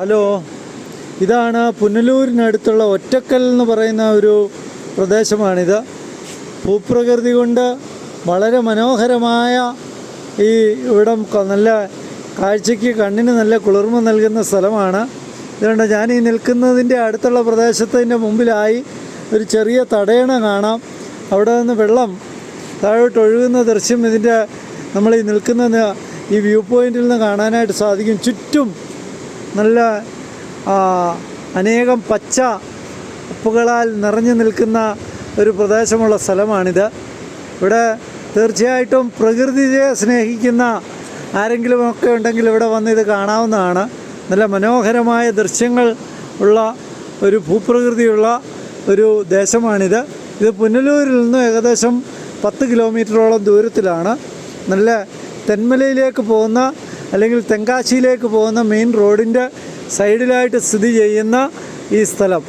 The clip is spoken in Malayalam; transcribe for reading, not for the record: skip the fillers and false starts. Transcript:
ഹലോ, ഇതാണ് പുനലൂരിനടുത്തുള്ള ഒറ്റക്കൽ എന്ന് പറയുന്ന ഒരു പ്രദേശമാണിത്. ഭൂപ്രകൃതി കൊണ്ട് വളരെ മനോഹരമായ ഈ ഇവിടം നല്ല കാഴ്ചയ്ക്ക് കണ്ണിന് നല്ല കുളിർമ നൽകുന്ന സ്ഥലമാണ്. ഇതുകൊണ്ട് ഞാൻ ഈ നിൽക്കുന്നതിൻ്റെ അടുത്തുള്ള പ്രദേശത്തിൻ്റെ മുമ്പിലായി ഒരു ചെറിയ തടയണ കാണാം. അവിടെ നിന്ന് വെള്ളം താഴോട്ട് ഒഴുകുന്ന ദൃശ്യം നമ്മൾ ഈ നിൽക്കുന്ന ഈ വ്യൂ പോയിൻറ്റിൽ നിന്ന് കാണാനായിട്ട് സാധിക്കും. ചുറ്റും നല്ല അനേകം പച്ച ഉപ്പുകളാൽ നിറഞ്ഞു നിൽക്കുന്ന ഒരു പ്രദേശമുള്ള സ്ഥലമാണിത്. ഇവിടെ തീർച്ചയായിട്ടും പ്രകൃതിയെ സ്നേഹിക്കുന്ന ആരെങ്കിലുമൊക്കെ ഉണ്ടെങ്കിൽ ഇവിടെ വന്ന് ഇത് കാണാവുന്നതാണ്. നല്ല മനോഹരമായ ദൃശ്യങ്ങൾ ഉള്ള ഒരു ഭൂപ്രകൃതിയുള്ള ഒരു ദേശമാണിത്. ഇത് പുനലൂരിൽ നിന്ന് ഏകദേശം 10 കിലോമീറ്ററോളം ദൂരത്തിലാണ്. നല്ല തെന്മലയിലേക്ക് പോകുന്ന അല്ലെങ്കിൽ തെങ്കാശിയിലേക്ക് പോകുന്ന മെയിൻ റോഡിൻ്റെ സൈഡിലായിട്ട് സ്ഥിതി ചെയ്യുന്ന ഈ സ്ഥലം